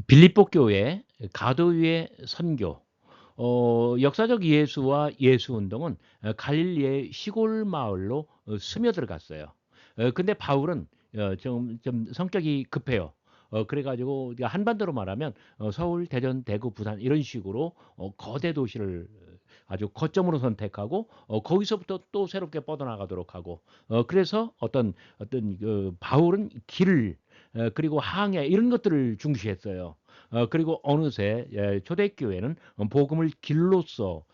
빌립보 교회 가도 위의 선교. 역사적 예수와 예수 운동은 갈릴리의 시골 마을로 스며들어갔어요. 근데 바울은 좀 성격이 급해요. 그래 가지고 한반도로 말하면 서울, 대전, 대구, 부산 이런 식으로 거대 도시를 아주 거점으로 선택하고 거기서부터 또 새롭게 뻗어나가도록 하고 그래서 어떤 바울은 길 그리고 항해 이런 것들을 중시했어요. 그리고 어느새 초대교회는 복음을 길로써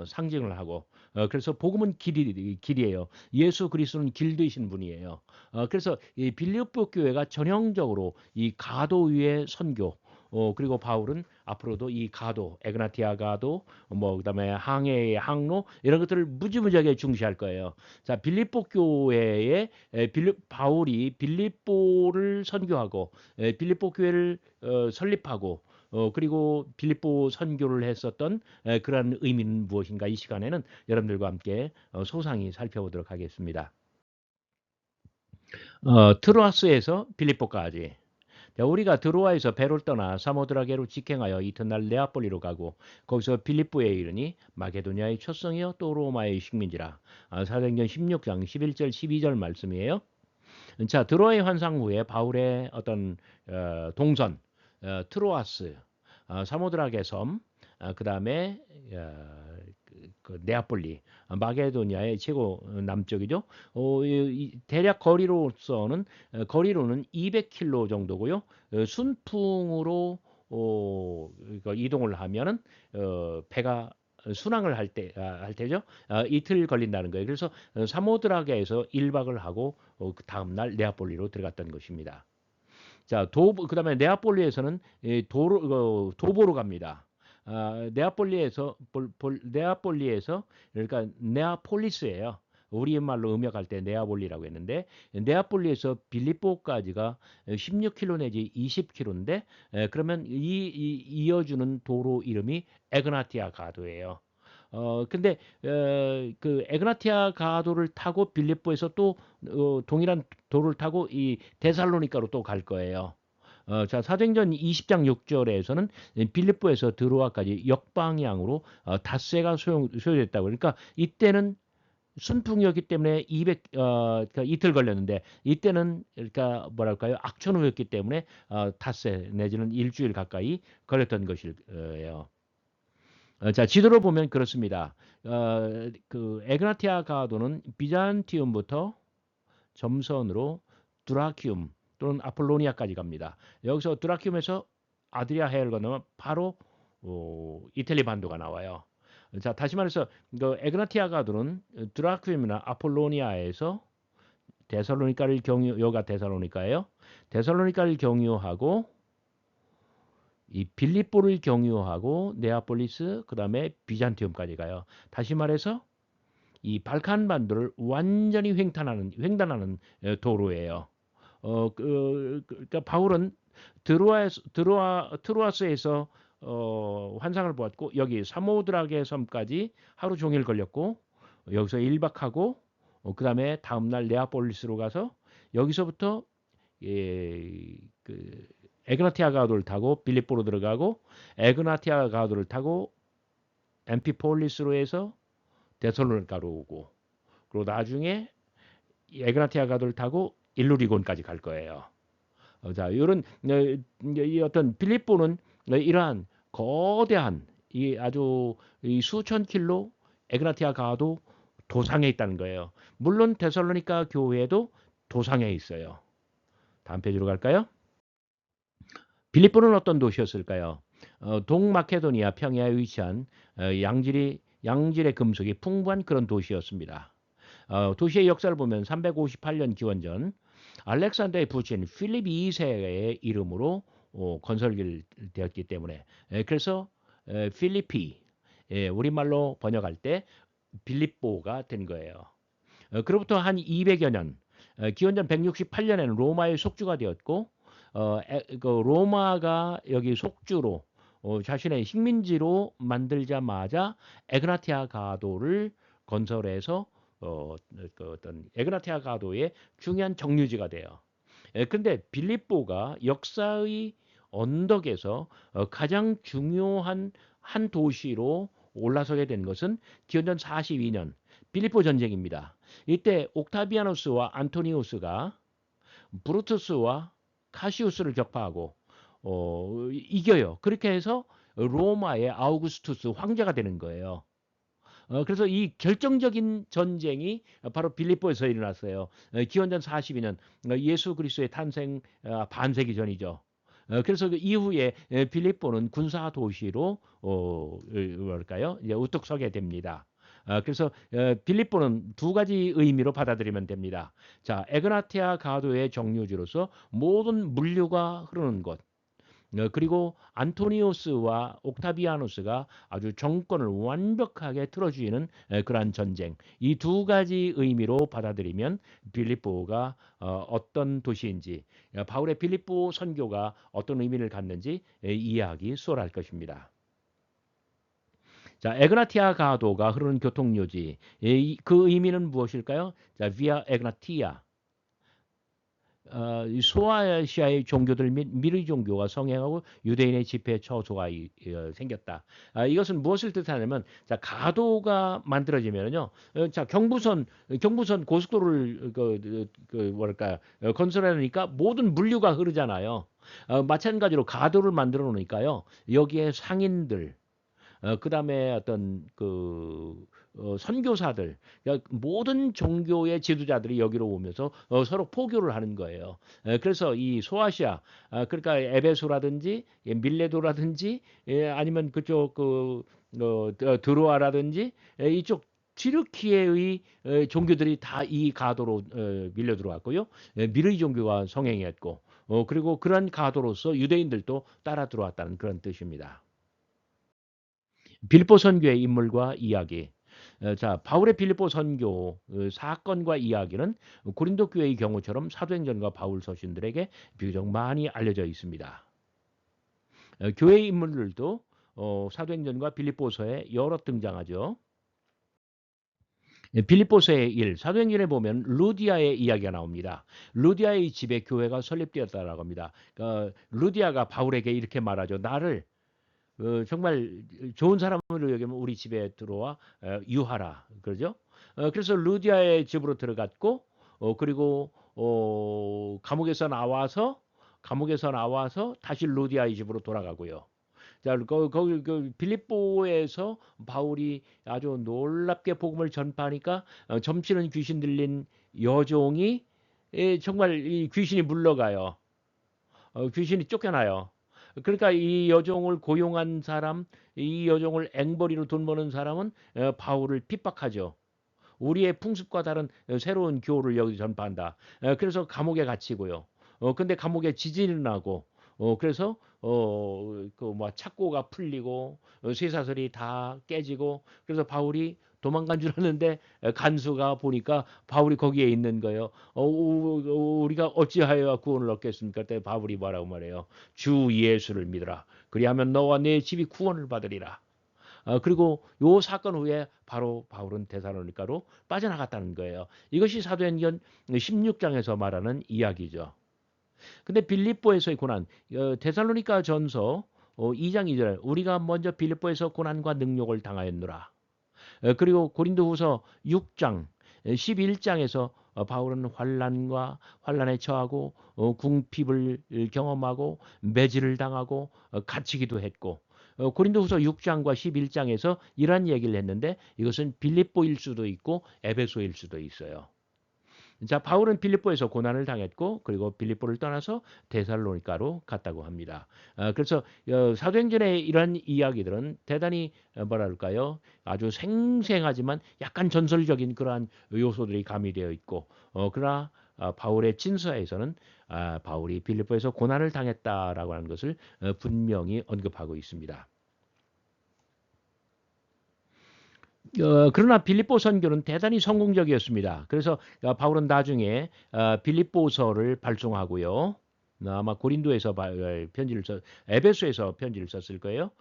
상징을 하고 그래서 복음은 길이에요. 예수 그리스도는 길 되신 분이에요. 그래서 이 빌립보 교회가 전형적으로 이 가도 위의 선교 그리고 바울은 앞으로도 이 가도, 에그나티아 가도, 뭐 그다음에 항해의 항로 이런 것들을 무지무지하게 중시할 거예요. 자, 빌립보 교회에 바울이 빌립보를 선교하고 빌립보 교회를 설립하고 그리고 빌립보 선교를 했었던 그러한 의미는 무엇인가 이 시간에는 여러분들과 함께 소상히 살펴보도록 하겠습니다. 트로아스에서 빌립보까지. 자, 우리가 드로아에서 배를 떠나 사모드라게로 직행하여 이튿날 네아폴리로 가고 거기서 빌립보에 이르니 마게도냐의 초성이요 또 로마의 식민지라. 사도행전 16장 11절 12절 말씀이에요. 자, 드로아의 환상 후에 바울의 어떤 동선 트로아스, 사모드라게 섬, 그다음에 네아폴리, 마게도니아의 최고 남쪽이죠. 대략 거리로는 200km 정도고요. 순풍으로 이동을 하면은 배가 순항을 할 때죠. 이틀 걸린다는 거예요. 그래서 사모드라게에서 1박을 하고 그 다음 날 네아폴리로 들어갔던 것입니다. 자, 그다음에 네아폴리에서는 도보로 갑니다. 네아폴리에서 그러니까 네아폴리스예요. 우리말로 음역할 때 네아폴리라고 했는데 네아폴리에서 빌립보까지가 16km 내지 20km인데 그러면 이어주는 도로 이름이 에그나티아 가도예요. 근데 그 에그나티아 가도를 타고 빌립보에서 또 동일한 도를 타고 이 데살로니가로 또 갈 거예요. 자, 사도행전 20장 6절에서는 빌립보에서 드로아까지 역방향으로 닷새가 소요됐다고. 그러니까 이때는 순풍이었기 때문에 그러니까 이틀 걸렸는데 이때는 그러니까 뭐랄까요 악천후였기 때문에 닷새 내지는 일주일 가까이 걸렸던 것이에요. 자, 지도로 보면 그렇습니다. 그 에그나티아 가도는 비잔티움부터 점선으로 드라키움 또는 아폴로니아까지 갑니다. 여기서 드라키움에서 아드리아 해를 건너면 바로 이탈리 반도가 나와요. 자, 다시 말해서 그 에그나티아 가도는 드라키움이나 아폴로니아에서 여가 데살로니카예요. 데살로니카를 경유하고 이 빌립보를 경유하고 네아폴리스 그다음에 비잔티움까지 가요. 다시 말해서 이 발칸 반도를 완전히 횡단하는 도로예요. 그러니까 바울은 트로아스에서 환상을 보았고 여기 사모드라게 섬까지 하루 종일 걸렸고 여기서 1박하고 그다음에 다음 날 네아폴리스로 가서 여기서부터 그 에그나티아 가도를 타고 빌립보로 들어가고 에그나티아 가도를 타고 엠피폴리스로 해서 데살로니가로 오고 그리고 나중에 에그나티아 가도를 타고 일루리곤까지 갈 거예요. 자, 이런 이 어떤 빌립보는 이러한 거대한 이 아주 이 수천 킬로 에그나티아 가도 도상에 있다는 거예요. 물론 데살로니가 교회도 도상에 있어요. 다음 페이지로 갈까요? 빌립보는 어떤 도시였을까요? 동마케도니아 평야에 위치한 양질의 금속이 풍부한 그런 도시였습니다. 도시의 역사를 보면 358년 기원전 알렉산더의 부친 필립 2세의 이름으로 건설되었기 때문에 그래서 필리피 우리말로 번역할 때 빌립보가 된 거예요. 그로부터 한 200여 년 기원전 168년에는 로마의 속주가 되었고 그 로마가 여기 속주로 자신의 식민지로 만들자마자 에그나티아 가도를 건설해서 그 어떤 에그나티아 가도의 중요한 정류지가 돼요. 근데 빌립보가 역사의 언덕에서 가장 중요한 한 도시로 올라서게 된 것은 기원전 42년 빌립보 전쟁입니다. 이때 옥타비아누스와 안토니우스가 브루투스와 카시우스를 격파하고 이겨요. 그렇게 해서 로마의 아우구스투스 황제가 되는 거예요. 그래서 이 결정적인 전쟁이 바로 빌립보에서 일어났어요. 기원전 42년 예수 그리스도의 탄생 반세기 전이죠. 그래서 그 이후에 빌립보는 군사 도시로 뭐랄까요? 이제 우뚝 서게 됩니다. 그래서 빌립보는 두 가지 의미로 받아들이면 됩니다. 자, 에그나티아 가도의 정류지로서 모든 물류가 흐르는 곳. 그리고 안토니오스와 옥타비아누스가 아주 정권을 완벽하게 틀어주는 그러한 전쟁. 이 두 가지 의미로 받아들이면 빌립보가 어떤 도시인지, 바울의 빌립보 선교가 어떤 의미를 갖는지 이해하기 수월할 것입니다. 자, 에그나티아 가도가 흐르는 교통요지. 그 의미는 무엇일까요? 자, 비아 에그나티아. 이 소아시아의 종교들 및 미르 종교가 성행하고 유대인의 집회 처소가 생겼다. 이것은 무엇을 뜻하냐면, 자, 가도가 만들어지면요, 자, 경부선 고속도로를 뭐랄까 건설하니까 모든 물류가 흐르잖아요. 마찬가지로 가도를 만들어 놓으니까요, 여기에 상인들, 그다음에 어떤 선교사들, 그러니까 모든 종교의 지도자들이 여기로 오면서 서로 포교를 하는 거예요. 그래서 이 소아시아, 그러니까 에베소라든지 밀레도라든지 아니면 그쪽 드로아라든지 이쪽 튀르키예의 종교들이 다 이 가도로 밀려 들어왔고요. 미르이 종교가 성행했고, 그리고 그런 가도로서 유대인들도 따라 들어왔다는 그런 뜻입니다. 빌립보 선교의 인물과 이야기. 자, 바울의 빌립보 선교 사건과 이야기는 고린도 교회의 경우처럼 사도행전과 바울 서신들에게 비교적 많이 알려져 있습니다. 교회의 인물들도 사도행전과 빌립보서에 여러 등장하죠. 빌립보서의 일, 사도행전에 보면 루디아의 이야기가 나옵니다. 루디아의 집에 교회가 설립되었다라고 합니다. 루디아가 바울에게 이렇게 말하죠. 나를 정말 좋은 사람으로 여기면 우리 집에 들어와 유하라 그러죠. 그래서 루디아의 집으로 들어갔고 그리고 감옥에서 나와서 다시 루디아의 집으로 돌아가고요. 자, 거기 빌립보에서 바울이 아주 놀랍게 복음을 전파하니까 점치는 귀신 들린 여종이 정말 이 귀신이 물러가요. 귀신이 쫓겨나요. 그러니까 이 여종을 고용한 사람, 이 여종을 앵벌이로 돈 버는 사람은 바울을 핍박하죠. 우리의 풍습과 다른 새로운 교를 여기 전파한다. 그래서 감옥에 갇히고요. 근데 감옥에 지진이 나고, 그래서 그 뭐 착고가 풀리고 쇠사슬이 다 깨지고 그래서 바울이 도망간 줄 알았는데 간수가 보니까 바울이 거기에 있는 거예요. 우리가 어찌하여 구원을 얻겠습니까? 그때 바울이 뭐라고 말해요? 주 예수를 믿으라. 그리하면 너와 내 집이 구원을 받으리라. 그리고 요 사건 후에 바로 바울은 데살로니가로 빠져나갔다는 거예요. 이것이 사도행전 16장에서 말하는 이야기죠. 근데 빌립보에서의 고난, 데살로니가 전서 2장 2절, 우리가 먼저 빌립보에서 고난과 능욕을 당하였노라. 그리고 고린도후서 6장 11장에서 바울은 환란에 처하고 궁핍을 경험하고 매질을 당하고 갇히기도 했고 고린도후서 6장과 11장에서 이러한 얘기를 했는데 이것은 빌립보일 수도 있고 에베소일 수도 있어요. 자, 바울은 빌립보에서 고난을 당했고 그리고 빌립보를 떠나서 데살로니가로 갔다고 합니다. 그래서 사도행전의 이런 이야기들은 대단히 뭐랄까요? 아주 생생하지만 약간 전설적인 그러한 요소들이 가미되어 있고 그러나 바울의 진서에서는 바울이 빌립보에서 고난을 당했다라고 하는 것을 분명히 언급하고 있습니다. 그러나 빌립보 선교는 대단히 성공적이었습니다. 그래서 바울은 나중에 빌립보서를 발송하고요. 아마 고린도에서 편지를 에베소에서 편지를 썼을 거예요.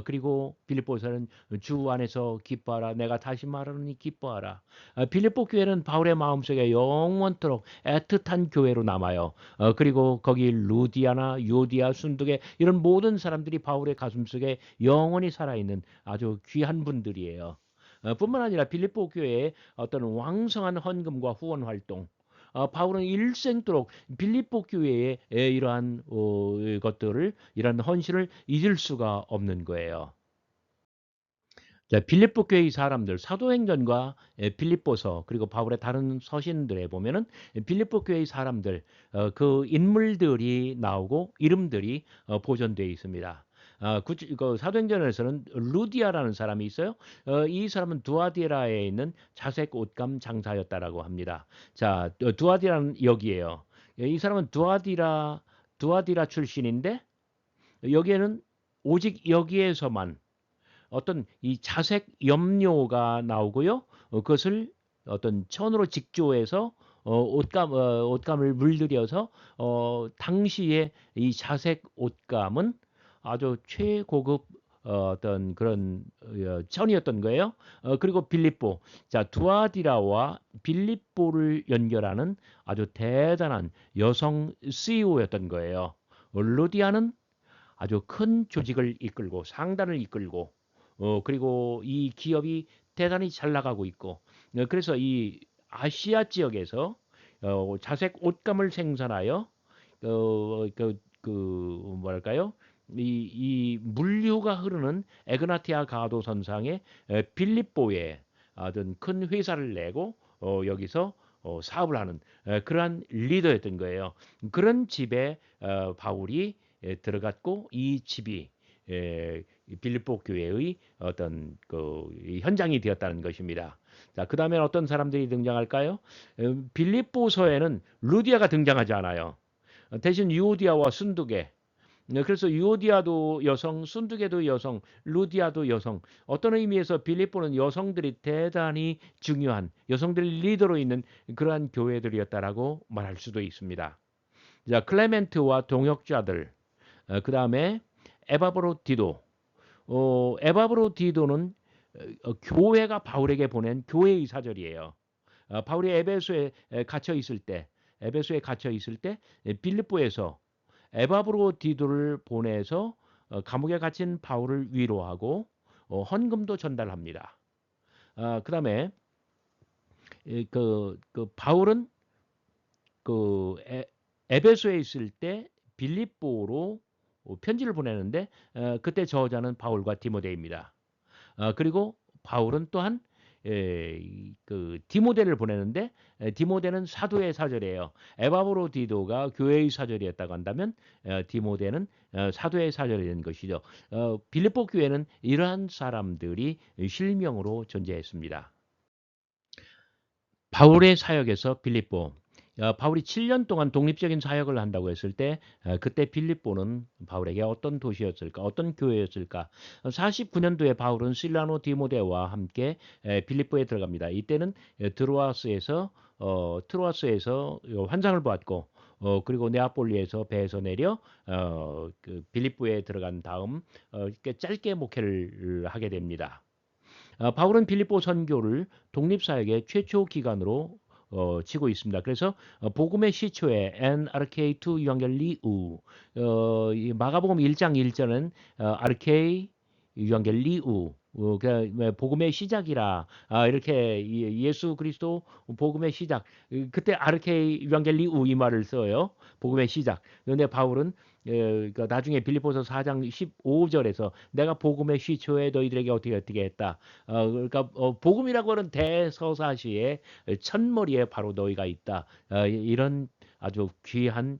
그리고 빌립보서는 주 안에서 기뻐하라. 내가 다시 말하노니 기뻐하라. 빌립보 교회는 바울의 마음속에 영원토록 애틋한 교회로 남아요. 그리고 거기 루디아나 유오디아 순두계 이런 모든 사람들이 바울의 가슴속에 영원히 살아있는 아주 귀한 분들이에요. 뿐만 아니라 빌립보 교회의 어떤 왕성한 헌금과 후원 활동, 바울은 일생도록 빌립보 교회의 이러한 것들을 이러한 헌신을 잊을 수가 없는 거예요. 자, 빌립보 교회의 사람들 사도행전과 빌립보서 그리고 바울의 다른 서신들에 보면은 빌립보 교회의 사람들 그 인물들이 나오고 이름들이 보존되어 있습니다. 그 사도행전에서는 루디아라는 사람이 있어요. 이 사람은 두아디라에 있는 자색 옷감 장사였다라고 합니다. 자, 두아디라는 여기에요. 이 사람은 두아디라 출신인데 여기에는 오직 여기에서만 어떤 이 자색 염료가 나오고요. 그것을 어떤 천으로 직조해서 옷감을 물들여서 당시에 이 자색 옷감은 아주 최고급 어떤 그런 천이었던 거예요. 그리고 빌립보, 자 두아디라와 빌립보를 연결하는 아주 대단한 여성 CEO였던 거예요. 루디아는 아주 큰 조직을 이끌고 상단을 이끌고 그리고 이 기업이 대단히 잘 나가고 있고 그래서 이 아시아 지역에서 자색 옷감을 생산하여 그 뭐랄까요? 이 물류가 흐르는 에그나티아 가도선상에 빌립보에 어떤 큰 회사를 내고 여기서 사업을 하는 그러한 리더였던 거예요. 그런 집에 바울이 들어갔고 이 집이 빌립보 교회의 어떤 현장이 되었다는 것입니다. 자, 그다음에 어떤 사람들이 등장할까요? 빌립보서에는 루디아가 등장하지 않아요. 대신 유오디아와 순두계. 그래서 유오디아도 여성, 순두계도 여성, 루디아도 여성. 어떤 의미에서 빌립보는 여성들이 대단히 중요한 여성들이 리더로 있는 그러한 교회들이었다라고 말할 수도 있습니다. 자, 클레멘트와 동역자들. 그다음에 에바브로 디도. 에바브로 디도는 교회가 바울에게 보낸 교회의 사절이에요. 바울이 에베소에 갇혀 있을 때 빌립보에서 에바브로 디도를 보내서 감옥에 갇힌 바울을 위로하고 헌금도 전달합니다. 그다음에 바울은 그 에베소에 있을 때 빌립보로 편지를 보내는데 그때 저자는 바울과 디모데입니다. 그리고 바울은 또한 디모데를 보내는데 디모데는 사도의 사절이에요. 에바브로디도가 교회의 사절이었다고 한다면 디모데는 사도의 사절이 된 것이죠. 빌립보 교회는 이러한 사람들이 실명으로 존재했습니다. 바울의 사역에서 빌립보. 바울이 7년 동안 독립적인 사역을 한다고 했을 때 그때 빌립보는 바울에게 어떤 도시였을까? 어떤 교회였을까? 49년도에 바울은 실라노 디모데와 함께 빌립보에 들어갑니다. 이때는 트로아스에서 환상을 보았고 그리고 네아폴리에서 배에서 내려 빌립보에 들어간 다음 짧게 목회를 하게 됩니다. 바울은 빌립보 선교를 독립사역의 최초 기간으로 치고 있습니다. 그래서 복음의 시초에 엔 아르케이 투 유앙겔리우 이 마가복음 1장 1절은 아르케이 유앙겔리우 복음의 시작이라 이렇게 예수 그리스도 복음의 시작 그때 아르케이 유앙겔리우 이 말을 써요. 복음의 시작. 그런데 바울은 그러니까 나중에 빌립보서 4장 15절에서 내가 복음의 시초에 너희들에게 어떻게 했다. 그러니까 복음이라고 하는 대서사시의 첫머리에 바로 너희가 있다. 이런 아주 귀한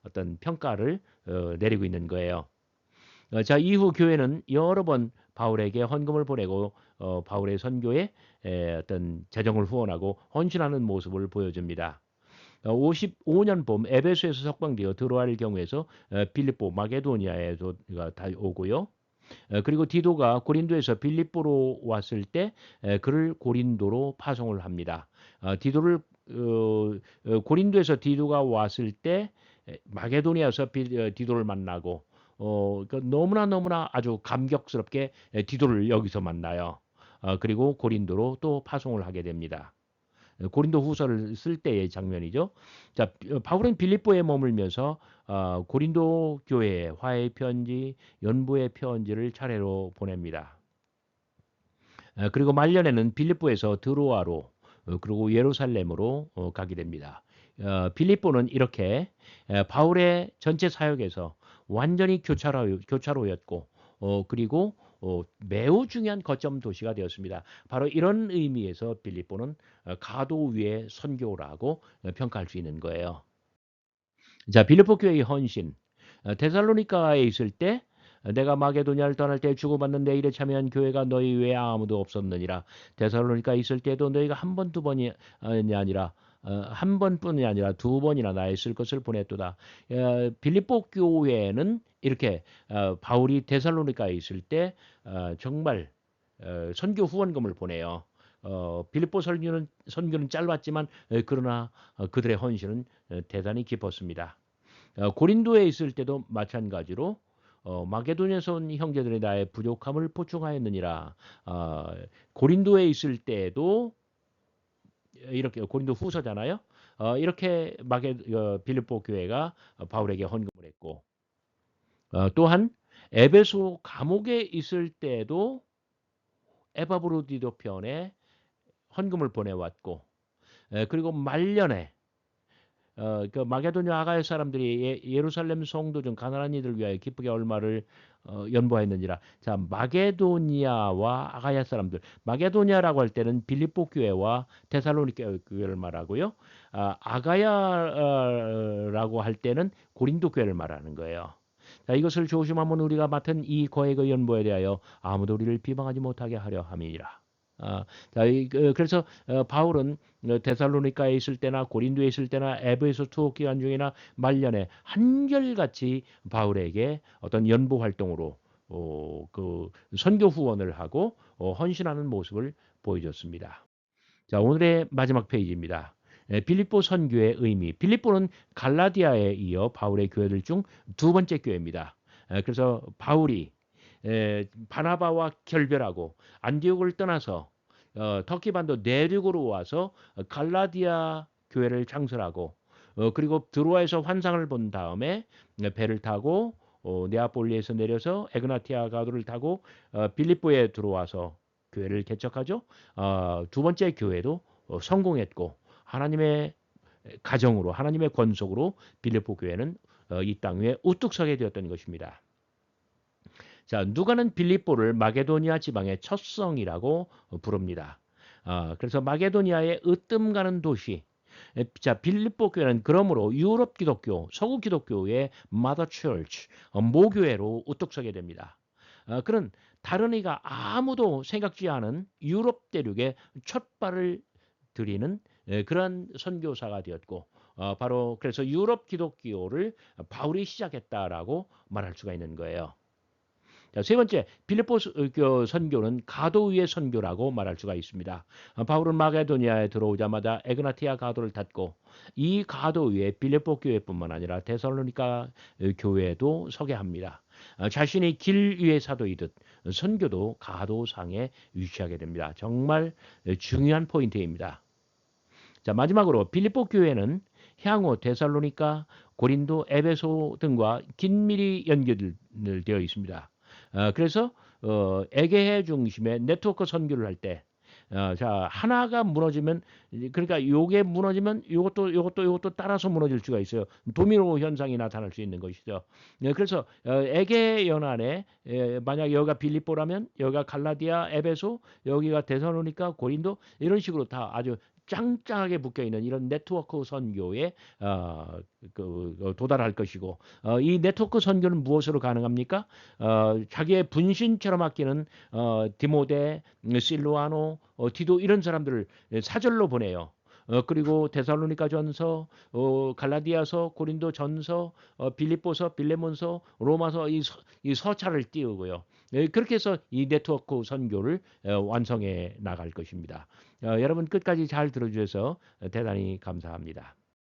어떤 평가를 내리고 있는 거예요. 자, 이후 교회는 여러 번 바울에게 헌금을 보내고 바울의 선교에 어떤 재정을 후원하고 헌신하는 모습을 보여줍니다. 55년 봄 에베소에서 석방되어 들어갈 경우에서 빌립보 마게도니아에도 다 오고요. 그리고 디도가 고린도에서 빌립보로 왔을 때 그를 고린도로 파송을 합니다. 고린도에서 디도가 왔을 때 마게도니아에서 디도를 만나고 너무나 아주 감격스럽게 디도를 여기서 만나요. 그리고 고린도로 또 파송을 하게 됩니다. 고린도 후서를 쓸 때의 장면이죠. 자, 바울은 빌립보에 머물면서 고린도 교회에 화해 편지, 연부의 편지를 차례로 보냅니다. 그리고 말년에는 빌립보에서 드로아로 그리고 예루살렘으로 가게 됩니다. 빌립보는 이렇게 바울의 전체 사역에서 완전히 교차로였고 그리고 매우 중요한 거점 도시가 되었습니다. 바로 이런 의미에서 빌립보는 가도 위의 선교라고 평가할 수 있는 거예요. 자, 빌립보 교회의 헌신. 데살로니가에 있을 때 내가 마게도냐를 떠날 때 주고받는 내 일에 참여한 교회가 너희 외에 아무도 없었느니라. 데살로니가에 있을 때도 너희가 한 번, 두 번이 아니라 한 번뿐이 아니라 두 번이나 나의 쓸 것을 보냈도다. 빌립보 교회는 이렇게 바울이 데살로니가에 있을 때 정말 선교 후원금을 보내요. 빌립보 선교는 짧았지만 그러나 그들의 헌신은 대단히 깊었습니다. 고린도에 있을 때도 마찬가지로 마게도냐에서 온 형제들이 나의 부족함을 보충하였느니라. 고린도에 있을 때도 이렇게 고린도 후서잖아요. 이렇게 빌립보 교회가 바울에게 헌금을 했고 또한 에베소 감옥에 있을 때도 에바브로디도 편에 헌금을 보내왔고 그리고 말년에 그 마게도냐 아가야 사람들이 예루살렘 성도 중 가난한 이들 위하여 기쁘게 얼마를 연보하였느니라. 자, 마게도니아와 아가야 사람들. 마게도니아라고 할 때는 빌립보 교회와 데살로니가 교회를 말하고요. 아가야라고 할 때는 고린도 교회를 말하는 거예요. 자, 이것을 조심하면 우리가 맡은 이 거액의 연보에 대하여 아무도 우리를 비방하지 못하게 하려 함이니라. 자, 그래서 바울은 데살로니가에 있을 때나 고린도에 있을 때나 에베소 투옥 기간 중이나 말년에 한결같이 바울에게 어떤 연보 활동으로 그 선교 후원을 하고 헌신하는 모습을 보여줬습니다. 자, 오늘의 마지막 페이지입니다. 빌립보 선교의 의미. 빌립보는 갈라디아에 이어 바울의 교회들 중 두 번째 교회입니다. 그래서 바울이 바나바와 결별하고 안디옥을 떠나서 터키 반도 내륙으로 와서 갈라디아 교회를 창설하고 그리고 드로아에서 환상을 본 다음에 배를 타고 네아폴리에서 내려서 에그나티아 가도를 타고 빌립보에 들어와서 교회를 개척하죠. 두 번째 교회도 성공했고 하나님의 가정으로 하나님의 권속으로 빌립보 교회는 이 땅 위에 우뚝 서게 되었던 것입니다. 자, 누가는 빌립보를 마게도니아 지방의 첫 성이라고 부릅니다. 그래서 마게도니아의 으뜸 가는 도시. 자, 빌립보 교회는 그러므로 유럽 기독교, 서구 기독교의 마더 처치, 모교회로 우뚝 서게 됩니다. 그는 다른 이가 아무도 생각지 않은 유럽 대륙에 첫 발을 들이는 그러한 선교사가 되었고 바로 그래서 유럽 기독교를 바울이 시작했다라고 말할 수가 있는 거예요. 자, 세 번째, 빌립보 선교는 가도 위의 선교라고 말할 수가 있습니다. 바울은 마게도니아에 들어오자마자 에그나티아 가도를 닫고 이 가도 위에 빌립보 교회뿐만 아니라 데살로니가 교회도 서게 합니다. 자신이 길 위의 사도이듯 선교도 가도상에 위치하게 됩니다. 정말 중요한 포인트입니다. 자, 마지막으로 빌립보 교회는 향후 데살로니가, 고린도, 에베소 등과 긴밀히 연결되어 있습니다. 그래서 에게해 중심의 네트워크 선교를 할 때, 자, 하나가 무너지면 그러니까 요게 무너지면 요것도 따라서 무너질 수가 있어요. 도미노 현상이 나타날 수 있는 것이죠. 그래서 에게 연안에 만약 여기가 빌립보라면 여기가 갈라디아, 에베소, 여기가 데살로니가, 고린도 이런 식으로 다 아주 짱짱하게 묶여 있는 이런 네트워크 선교에 도달할 것이고 이 네트워크 선교는 무엇으로 가능합니까? 자기의 분신처럼 아끼는 디모데, 실로아노, 디도 이런 사람들을 사절로 보내요. 그리고 데살로니가 전서, 갈라디아서, 고린도 전서, 빌립보서, 빌레몬서, 로마서 이 서차를 띄우고요. 그렇게 해서 이 네트워크 선교를 완성해 나갈 것입니다. 여러분 끝까지 잘 들어주셔서 대단히 감사합니다.